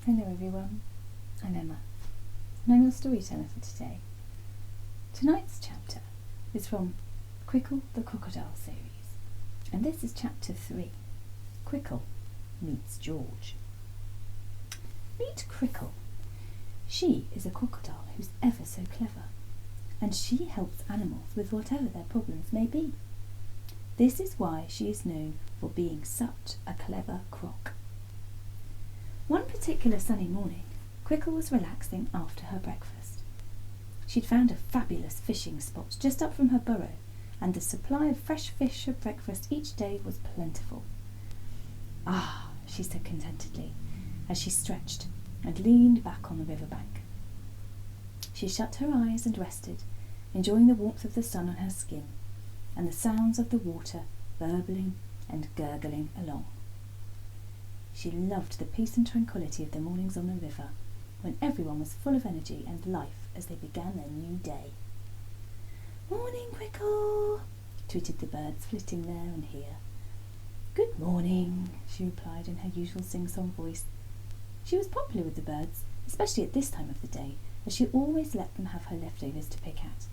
Hello everyone, I'm Emma, and I'm your storyteller for today. Tonight's chapter is from Crickle the Crocodile series, and this is chapter 3, Crickle meets George. Meet Crickle. She is a crocodile who's ever so clever, and she helps animals with whatever their problems may be. This is why she is known for being such a clever croc. One particular sunny morning, Crickle was relaxing after her breakfast. She'd found a fabulous fishing spot just up from her burrow, and the supply of fresh fish for breakfast each day was plentiful. "Ah," she said contentedly, as she stretched and leaned back on the riverbank. She shut her eyes and rested, enjoying the warmth of the sun on her skin, and the sounds of the water burbling and gurgling along. She loved the peace and tranquility of the mornings on the river, when everyone was full of energy and life as they began their new day. "Morning, Crickle," tweeted the birds flitting there and here. "Good morning," she replied in her usual sing-song voice. She was popular with the birds, especially at this time of the day, as she always let them have her leftovers to pick at.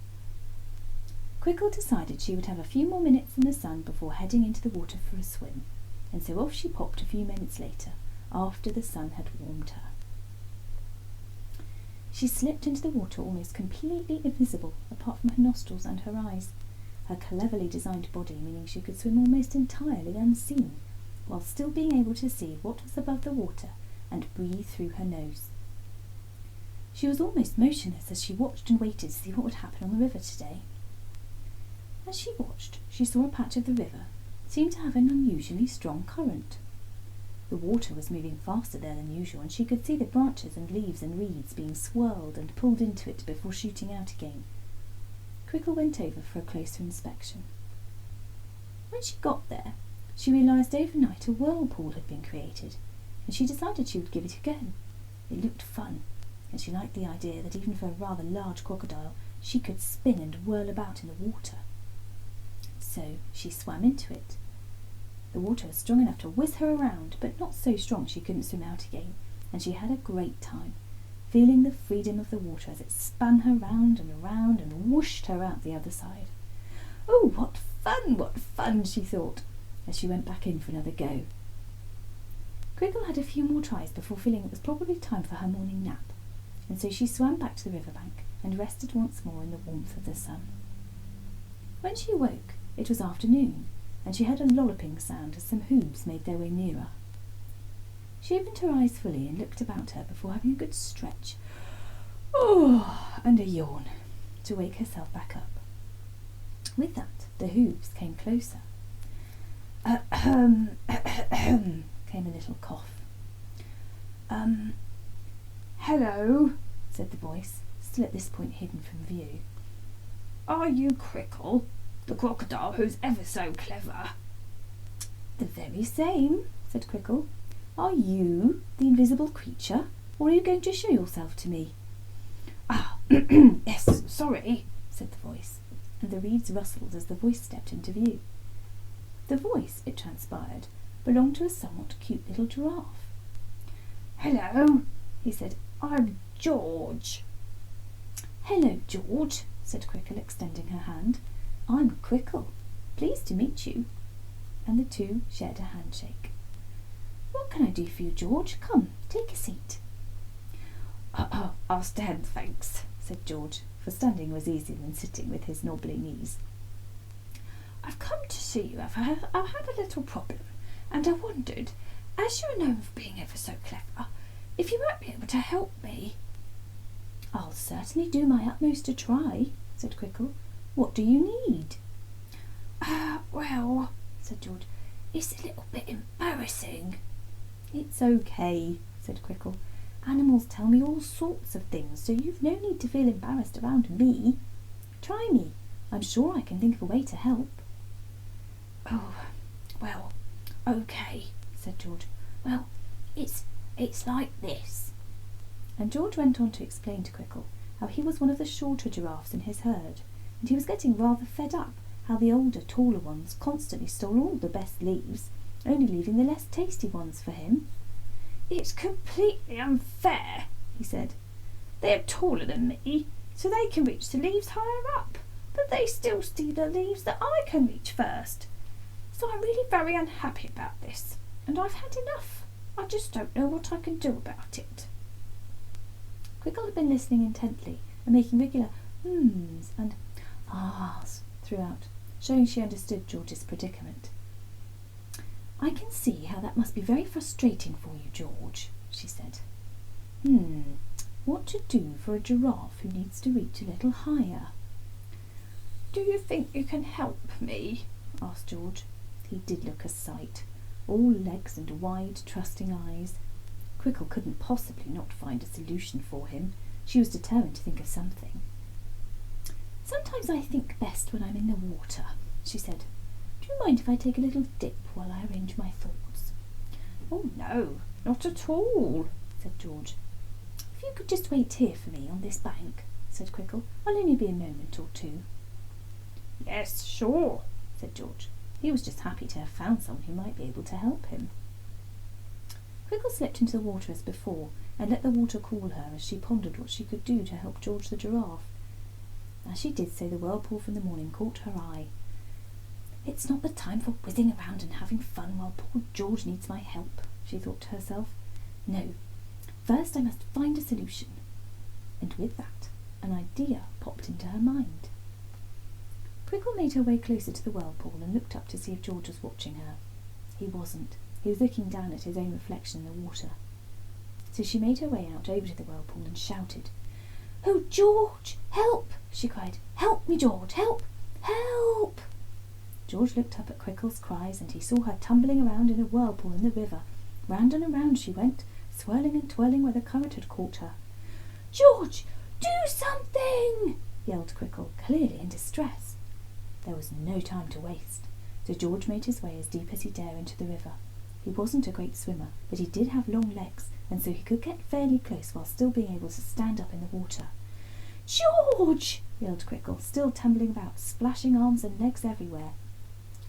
Crickle decided she would have a few more minutes in the sun before heading into the water for a swim, and so off she popped a few minutes later, after the sun had warmed her. She slipped into the water almost completely invisible, apart from her nostrils and her eyes, her cleverly designed body meaning she could swim almost entirely unseen, while still being able to see what was above the water and breathe through her nose. She was almost motionless as she watched and waited to see what would happen on the river today. As she watched, she saw a patch of the river seemed to have an unusually strong current. The water was moving faster there than usual, and she could see the branches and leaves and reeds being swirled and pulled into it before shooting out again. Crickle went over for a closer inspection. When she got there, she realised overnight a whirlpool had been created, and she decided she would give it a go. It looked fun, and she liked the idea that even for a rather large crocodile, she could spin and whirl about in the water. So she swam into it. The water was strong enough to whiz her around, but not so strong she couldn't swim out again, and she had a great time, feeling the freedom of the water as it spun her round and whooshed her out the other side. "Oh, what fun," she thought, as she went back in for another go. Crickle had a few more tries before feeling it was probably time for her morning nap, and so she swam back to the riverbank and rested once more in the warmth of the sun. When she awoke, it was afternoon, and she heard a lolloping sound as some hooves made their way nearer. She opened her eyes fully and looked about her before having a good stretch, and a yawn, to wake herself back up. With that, the hooves came closer. Came a little cough. "Hello," said the voice, still at this point hidden from view. "Are you Crickle, the crocodile who's ever so clever?" "The very same," said Crickle. "Are you the invisible creature, or are you going to show yourself to me?" "Ah, yes, sorry," said the voice, and the reeds rustled as the voice stepped into view. The voice, it transpired, belonged to a somewhat cute little giraffe. "Hello," he said. "I'm George." "Hello, George," said Crickle, extending her hand. "I'm Crickle. Pleased to meet you." And the two shared a handshake. "What can I do for you, George? Come, take a seat." "I'll stand, thanks," said George, for standing was easier than sitting with his knobbly knees. "I've come to see you. I've had a little problem, and I wondered, as you're known for being ever so clever, if you might be able to help me." "I'll certainly do my utmost to try," said Crickle. "What do you need?" Well," said George, "it's a little bit embarrassing." "It's okay," said Crickle. "Animals tell me all sorts of things, so you've no need to feel embarrassed around me. Try me. I'm sure I can think of a way to help." "Oh, well, okay," said George. "Well, it's like this." And George went on to explain to Crickle how he was one of the shorter giraffes in his herd, and he was getting rather fed up how the older, taller ones constantly stole all the best leaves, only leaving the less tasty ones for him. "It's completely unfair," he said. "They're taller than me, so they can reach the leaves higher up, but they still see the leaves that I can reach first. So I'm really very unhappy about this, and I've had enough. I just don't know what I can do about it." Crickle had been listening intently and making regular hmms and ahs throughout, showing she understood George's predicament. "I can see how that must be very frustrating for you, George," she said. What to do for a giraffe who needs to reach a little higher?" "Do you think you can help me?" asked George. He did look a sight, all legs and wide, trusting eyes. Crickle couldn't possibly not find a solution for him. She was determined to think of something. "Sometimes I think best when I'm in the water," she said. "Do you mind if I take a little dip while I arrange my thoughts?" "Oh, no, not at all," said George. "If you could just wait here for me on this bank," said Crickle. "I'll only be a moment or two." "Yes, sure," said George. He was just happy to have found someone who might be able to help him. Crickle slipped into the water as before, and let the water cool her as she pondered what she could do to help George the Giraffe. As she did so, the whirlpool from the morning caught her eye. "It's not the time for whizzing around and having fun while poor George needs my help," she thought to herself. "No, first I must find a solution." And with that, an idea popped into her mind. Crickle made her way closer to the whirlpool and looked up to see if George was watching her. He wasn't. He was looking down at his own reflection in the water. So she made her way out over to the whirlpool and shouted. "Oh, George, help!" she cried. "Help me, George, help! Help!" George looked up at Crickle's cries, and he saw her tumbling around in a whirlpool in the river. Round and around she went, swirling and twirling where the current had caught her. "George, do something!" yelled Crickle, clearly in distress. There was no time to waste, so George made his way as deep as he dare into the river. He wasn't a great swimmer, but he did have long legs, and so he could get fairly close while still being able to stand up in the water. "George!" yelled Crickle, still tumbling about, splashing arms and legs everywhere.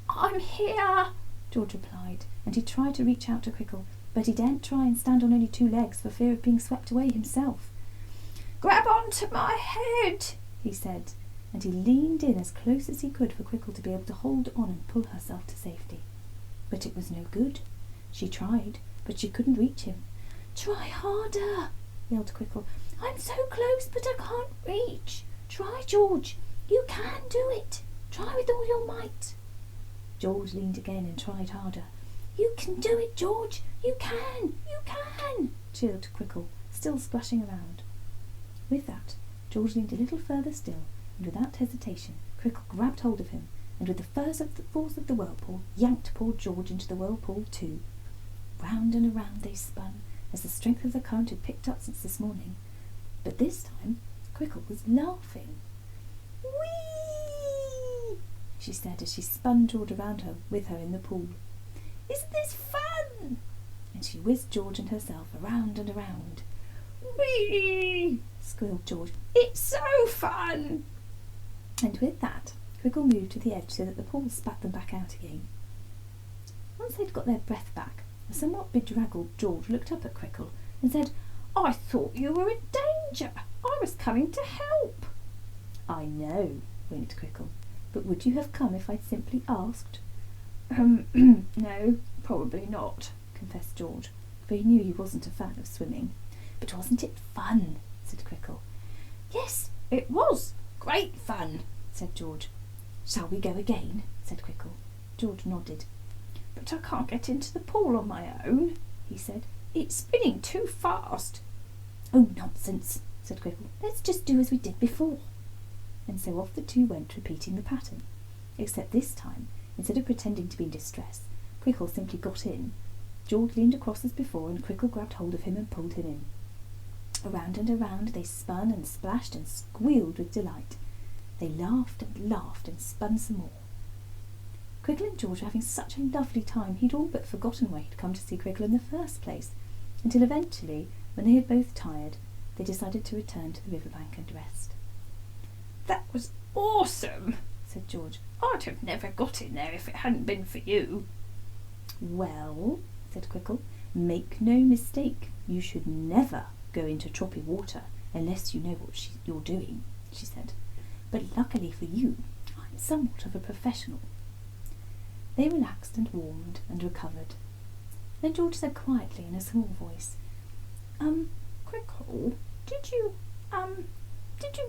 "I'm here," George replied, and he tried to reach out to Crickle, but he daren't try and stand on only 2 legs for fear of being swept away himself. "Grab onto my head," he said, and he leaned in as close as he could for Crickle to be able to hold on and pull herself to safety. But it was no good. She tried, but she couldn't reach him. "Try harder," yelled Crickle. "I'm so close, but I can't reach. Try, George. You can do it. Try with all your might." George leaned again and tried harder. "You can do it, George. You can. You can," cheered Crickle, still splashing around. With that, George leaned a little further still, and without hesitation, Crickle grabbed hold of him, and with the force of the whirlpool, yanked poor George into the whirlpool too. Round and around they spun, as the strength of the current had picked up since this morning. But this time, Crickle was laughing. "Whee!" she said as she spun George around her with her in the pool. "Isn't this fun?" And she whizzed George and herself around and around. "Whee!" squealed George. "It's so fun!" And with that, Crickle moved to the edge so that the pool spat them back out again. Once they'd got their breath back, the somewhat bedraggled George looked up at Crickle and said, "I thought you were in danger. I was coming to help." "I know," winked Crickle, "but would you have come if I'd simply asked?" No, probably not," confessed George, for he knew he wasn't a fan of swimming. "But wasn't it fun?" said Crickle. "Yes, it was. Great fun," said George. "Shall we go again?" said Crickle. George nodded. "But I can't get into the pool on my own," he said. "It's spinning too fast." "Oh, nonsense," said Crickle. "Let's just do as we did before." And so off the two went, repeating the pattern. Except this time, instead of pretending to be in distress, Crickle simply got in. George leaned across as before, and Crickle grabbed hold of him and pulled him in. Around and around they spun and splashed and squealed with delight. They laughed and spun some more. Crickle and George were having such a lovely time he'd all but forgotten why he'd come to see Crickle in the first place, until eventually, when they had both tired, they decided to return to the riverbank and rest. "That was awesome," said George. "I'd have never got in there if it hadn't been for you." "Well," said Crickle, Make no mistake, you should never go into choppy water unless you know what you're doing, she said. But luckily for you, I'm somewhat of a professional. They relaxed and warmed and recovered. Then George said quietly in a small voice, Crickle, did you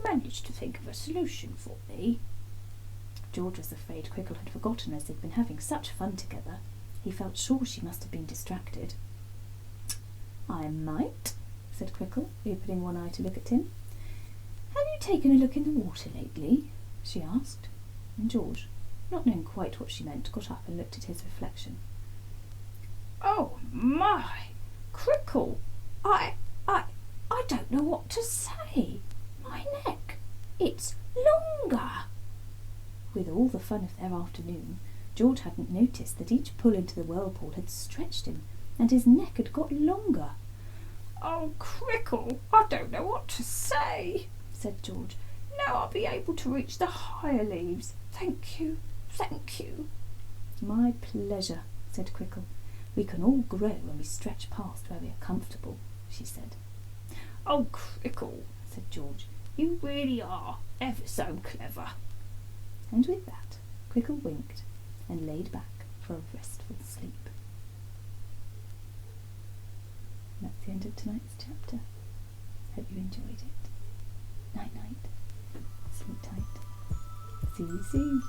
manage to think of a solution for me? George was afraid Crickle had forgotten, as they'd been having such fun together. He felt sure she must have been distracted. I might, said Crickle, opening one eye to look at him. Have you taken a look in the water lately? She asked, and George, not knowing quite what she meant, got up and looked at his reflection. Oh my! Crickle, I don't know what to say. My neck, it's longer. With all the fun of their afternoon, George hadn't noticed that each pull into the whirlpool had stretched him, and his neck had got longer. Oh, Crickle, I don't know what to say, said George. Now I'll be able to reach the higher leaves. Thank you, thank you. My pleasure, said Crickle. We can all grow when we stretch past where we are comfortable, she said. Oh, Crickle, said George, you really are ever so clever. And with that, Crickle winked and laid back for a restful sleep. And that's the end of tonight's chapter. Hope you enjoyed it. Night night. Sleep tight. See you soon.